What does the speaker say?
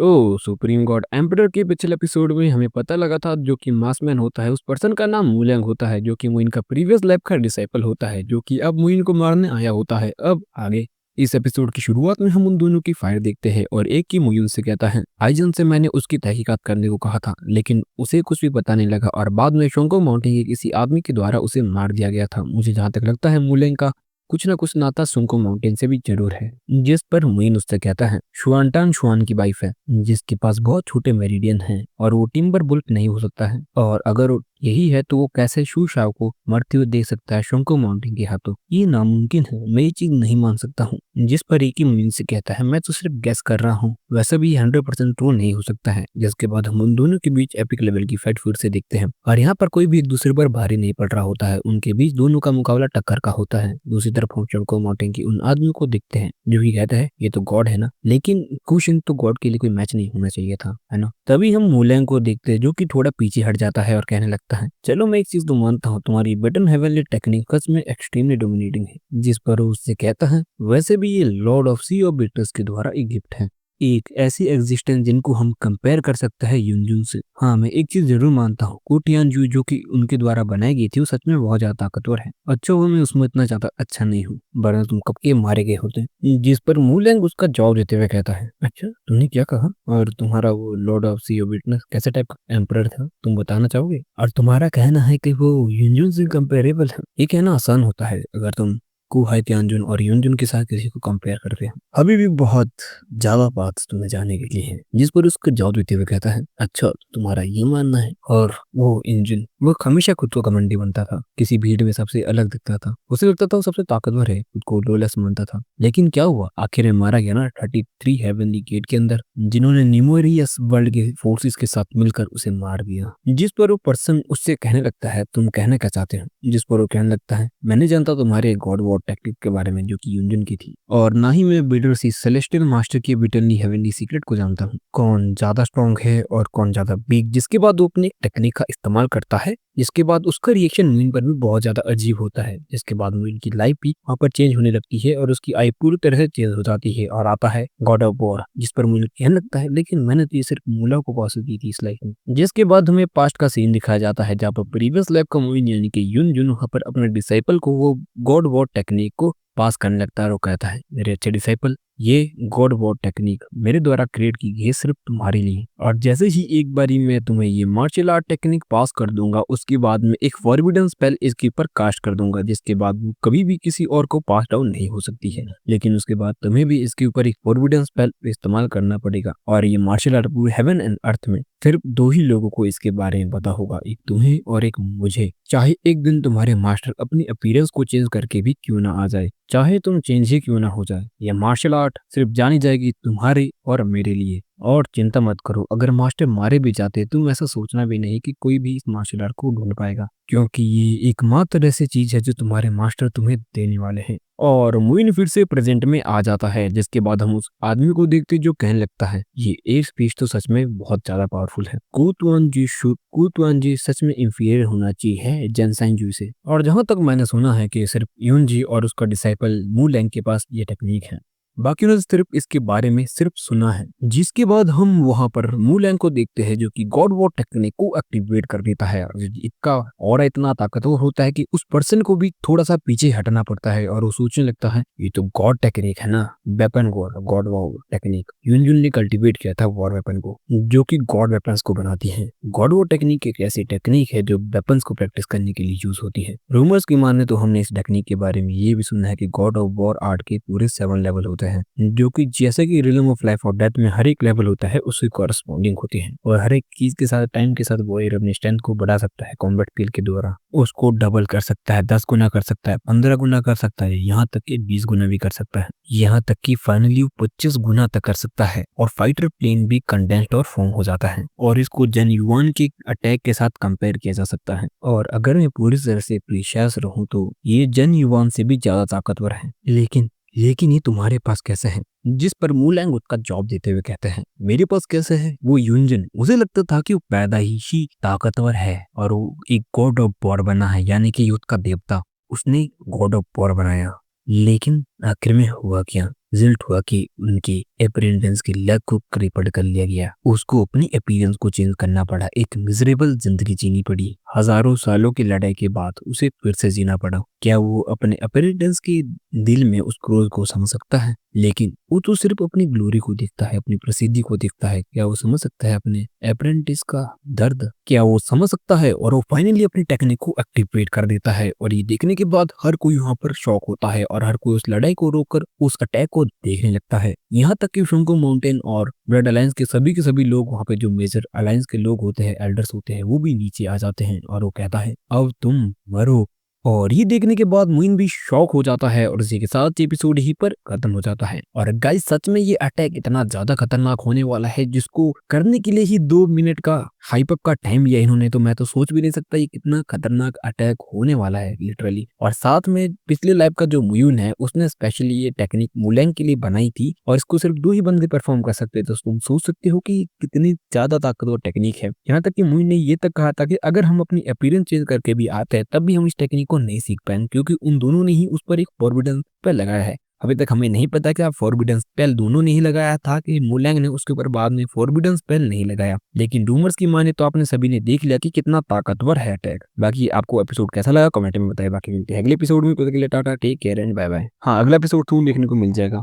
तो supreme God emperor के पिछले एपिसोड में हमें पता लगा था जो कि मास्कमैन होता है उस पर्सन का नाम मूलैंग होता है जो कि मुइन का प्रीवियस लाइफ का डिसाइपल होता है जो कि अब मुइन को मारने आया होता है। अब आगे इस एपिसोड की शुरुआत में हम उन दोनों की फाइट देखते हैं और एक की मुइन से कहता है आइजन से मैंने उसकी तहकीकात करने को कहा था लेकिन उसे कुछ भी पता नहीं लगा और बाद में शोंको माउंटेन के किसी आदमी के द्वारा उसे मार दिया गया था। मुझे जहां तक लगता है मूलैंग का कुछ ना कुछ नाता सुंको माउंटेन से भी जरूर है। जिस पर मुइन उससे कहता है शुआनटान शुआन की वाइफ है जिसके पास बहुत छोटे मेरिडियन हैं और वो टिम्बर बुल्क नहीं हो सकता है और अगर वो यही है तो वो कैसे शू शाओ को मरते हुए देख सकता है शोंको माउंटेन के हाथों। ये नामुमकिन है, मैं ये चीज नहीं मान सकता हूँ। जिस पर एक ही मुइन से कहता है मैं तो सिर्फ गैस कर रहा हूँ, वैसे भी 100% ट्रू नहीं हो सकता है। जिसके बाद हम उन दोनों के बीच एपिक लेवल की फाइट फिर से देखते हैं और यहाँ पर कोई भी एक दूसरे पर भारी नहीं पड़ रहा होता है। उनके बीच दोनों का मुकाबला टक्कर का होता है। दूसरी तरफ हम शोंको माउंटेन की उन आदमियों को देखते हैं जो कि कहता है ये तो गॉड है ना, लेकिन कुशिंग तो गॉड के लिए कोई मैच नहीं होना चाहिए था, है ना। तभी हम मूलैंग को देखते हैं जो कि थोड़ा पीछे हट जाता है और कहने लगता है चलो मैं एक चीज तो मानता हूँ, तुम्हारी बटन हेवनली टेक्निक सच में एक्सट्रीमली डोमिनेटिंग है। जिस पर वो उससे कहता है वैसे भी ये lord of sea of bitters के द्वारा एक गिफ्ट है, एक ऐसी एग्जिस्टेंस जिनको हम कंपेयर कर सकते हैं युनजुन से। हाँ मैं एक चीज जरूर मानता हूँ, कुटियानजू जो कि उनके द्वारा बनाई गई थी वो सच में बहुत ज्यादा ताकतवर है। अच्छा वो मैं उसमें इतना ज्यादा अच्छा नहीं हूँ, वरना तुम कब के मारे गए होते। जिस पर मूलैंग उसका जवाब देते हुए कहता है अच्छा तुमने क्या कहा, और तुम्हारा वो लॉर्ड ऑफ सी विटनेस कैसे टाइप का एम्परर था तुम बताना चाहोगे, और तुम्हारा कहना है कि वो युनजुन से कंपेरेबल है। ये कहना आसान होता है अगर तुम कुहाई त्यानजुन और युनजुन के साथ किसी को कंपेयर करते हैं, अभी भी बहुत ज्यादा बात तुम्हें जानने के लिए है। जिस पर उसका जवाब देते हुए कहता है अच्छा तुम्हारा ये मानना है। और वो इंजन वो हमेशा खुद को घमंडी बनता था, किसी भीड़ में सबसे अलग दिखता था, उसे लगता था वो सबसे ताकतवर है, खुद को लोलेस मानता था। लेकिन क्या हुआ, आखिर में मारा गया ना 33 हेवनली गेट के अंदर, जिन्होंने निमोरियस वर्ल्ड के फोर्सेस के साथ मिलकर उसे मार दिया। जिस पर वो पर्सन उससे कहने लगता है तुम कहना क्या चाहते हो। जिस पर वो कहने लगता है मैं नहीं जानता तुम्हारे गॉड वॉर टेक्निक के बारे में जो कि युनजुन की थी, और ना ही मैं बिटर सी सेलेस्टियल मास्टर की बिटरली हेवनली सीक्रेट को जानता हूँ, कौन ज्यादा स्ट्रॉन्ग है और कौन ज्यादा वीक। जिसके बाद वो अपने टेक्निक का इस्तेमाल करता है, जिसके बाद उसका रिएक्शन मुइन पर भी बहुत ज्यादा अजीब होता है। जिसके बाद मुइन की लाइफ भी वहाँ पर चेंज होने लगती है और उसकी आई पूरी तरह से चेंज हो जाती है और आता है गॉड ऑफ वॉर। जिस पर मुइन कहने लगता है लेकिन मैंने तो ये सिर्फ मूला को पास दी थी इस लाइफ में। जिसके बाद हमें पास्ट का सीन दिखाया जाता है जहाँ पर प्रीवियस लाइफ का मुइन यानी कि युनजुन वहाँ पर अपने डिसाइपल को वो गॉड वॉर टेक्निक को पास करने लगता है और वो कहता है मेरे अच्छे डिसाइपल ये गॉड वॉर टेक्निक मेरे द्वारा क्रिएट की गई है सिर्फ तुम्हारे लिए, और जैसे ही एक बारी मैं तुम्हें ये मार्शल आर्ट टेक्निक पास कर दूंगा उसके बाद में एक फॉरबिडन स्पेल इसके ऊपर कास्ट कर दूंगा जिसके बाद वो कभी भी किसी और को पास डाउन नहीं हो सकती है। लेकिन उसके बाद तुम्हें भी इसके ऊपर एक फॉरबिडन स्पेल इस्तेमाल करना पड़ेगा और ये मार्शल आर्ट पूरे हेवन एंड अर्थ में सिर्फ दो ही लोगों को इसके बारे में पता होगा, एक तुम्हें और एक मुझे। चाहे एक दिन तुम्हारे मास्टर अपनी अपीयरेंस को चेंज करके भी क्यों ना आ जाए, चाहे तुम चेंज ही क्यों ना हो जाए, यह मार्शल आर्ट सिर्फ जानी जाएगी तुम्हारे और मेरे लिए। और चिंता मत करो, अगर मास्टर मारे भी जाते तुम ऐसा सोचना भी नहीं कि कोई भी इस मार्शल आर्ट को ढूंढ पाएगा, क्योंकि ये एकमात्र ऐसी चीज है जो तुम्हारे मास्टर तुम्हें देने वाले हैं। और मुइन फिर से प्रेजेंट में आ जाता है। जिसके बाद हम उस आदमी को देखते जो कहने लगता है ये एक स्पीच तो सच में बहुत ज्यादा पावरफुल है, कुतुआन जी सच में इंफीरियर होना चाहिए है जेनसाइन जू से। और जहां तक मैंने सुना है कि सिर्फ यून जी और उसका डिसाइपल मू लैंग के पास ये टेक्निक है, बाकियों ने सिर्फ इसके बारे में सिर्फ सुना है। जिसके बाद हम वहां पर मूलैंग को देखते हैं जो कि गॉड वॉर टेक्निक को एक्टिवेट कर देता है। इसका और इतना ताकतवर होता है कि उस पर्सन को भी थोड़ा सा पीछे हटना पड़ता है और वो सोचने लगता है ये तो गॉड टेक्निक है ना, वेपन गॉड वॉर टेक्निक युनजुन ने कल्टिवेट किया था वॉर वेपन को जो कि गॉड वेपन्स को बनाती है। गॉड वॉर टेक्निक एक ऐसी टेक्निक है जो वेपन्स को प्रैक्टिस करने के लिए यूज होती है। रूमर्स की माने तो हमने इस टेक्निक के बारे में ये भी सुना है कि गॉड ऑफ वॉर आर्ट के पूरे 7 लेवल होते हैं, जो कि जैसे कि रिलम ऑफ लाइफ और डेथ में हर एक लेवल होता है उसकी कॉरस्पॉन्डिंग होती है, और हर एक चीज के साथ टाइम के साथ वो अपनी स्ट्रेंथ को बढ़ा सकता है कॉम्बैट स्किल के द्वारा। उसको डबल कर सकता है, 10 गुना कर सकता है, 15 गुना कर सकता है, यहाँ तक कि 20 गुना भी कर सकता है, यहाँ तक कि फाइनली 25 गुना तक कर सकता है। और फाइटर प्लेन भी कंडेंस्ड और फॉर्म हो जाता है और इसको जन युआन के अटैक के साथ कंपेयर किया जा सकता है। और अगर मैं पूरी तरह से प्रीशियस रहूं तो ये जन युआन से भी ज्यादा ताकतवर है। लेकिन ये तुम्हारे पास कैसे है। जिस पर मूलैंग उसका जवाब देते हुए कहते हैं मेरे पास कैसे है, वो युनजुन मुझे लगता था कि वो पैदाइशी ताकतवर है और वो एक गॉड ऑफ वॉर बना है, यानी कि युद्ध का देवता, उसने गॉड ऑफ वॉर बनाया। लेकिन आखिर में हुआ क्या, रिजल्ट हुआ कि उनकी अपीयरेंस की लक को क्रिपल कर लिया गया। उसको अपनी अपीयरेंस को चेंज करना पड़ा, एक मिजरेबल जिंदगी जीनी पड़ी। हजारों सालों की लड़ाई के बाद उसे फिर से जीना पड़ा। क्या वो अपने अपीयरेंस के दिल में उस क्रोध को समझ सकता है? लेकिन वो तो सिर्फ अपनी ग्लोरी को देखता है, अपनी प्रसिद्धि को देखता है। क्या वो समझ सकता है अपने अप्रेंटिस का दर्द? क्या वो समझ सकता है? और वो फाइनली अपनी टेक्निक को एक्टिवेट कर देता है। और ये देखने के बाद हर कोई वहां पर शॉक होता है और हर कोई उस लड़ाई को रोककर उस अटैक को देखने लगता है। यहाँ तक कि शंको माउंटेन और ब्लड अलायंस के सभी लोग, वहाँ पे जो मेजर अलायंस के लोग होते हैं, एल्डर्स होते हैं, वो भी नीचे आ जाते हैं। और वो कहता है अब तुम मरो। और ये देखने के बाद मुइन भी शॉक हो जाता है और इसी के साथ एपिसोड यहीं पर खत्म हो जाता है। और गाइस सच में ये अटैक इतना ज्यादा खतरनाक होने वाला है जिसको करने के लिए ही 2 मिनट का हाइप अप का टाइम लिया इन्होंने, तो मैं तो सोच भी नहीं सकता ये कितना खतरनाक अटैक होने वाला है लिटरली। और साथ में पिछले लाइफ का जो मुयून है उसने स्पेशली ये टेक्निक मुलैंग के लिए बनाई थी और इसको सिर्फ 2 ही बंदे परफॉर्म कर सकते थे। तो तुम सोच सकते हो कि कितनी ज्यादा ताकतवर टेक्निक है। यहाँ तक कि मुयून ने ये तक कहा था कि अगर हम अपनी अपीयरेंस चेंज करके भी आते हैं तब भी हम इस टेक्निक को नहीं सीख पाएंगे, क्योंकि उन दोनों ने ही उस पर एक फॉरबिडन स्पेल लगाया है। अभी तक हमें नहीं पता कि आप फॉरबिडन स्पेल दोनों ने ही लगाया था कि मुलैंग ने उसके ऊपर बाद में फॉरबिडन स्पेल नहीं लगाया। लेकिन रूमर्स की माने तो आपने सभी ने देख लिया कि कितना ताकतवर है अटैक। बाकी आपको एपिसोड कैसा लगा कमेंट में बताइए। बाकी मिलते हैं अगले एपिसोड में, कुछ के लिए tata, take care and bye bye. हाँ, अगला एपिसोड तुम्हें देखने को मिल जाएगा।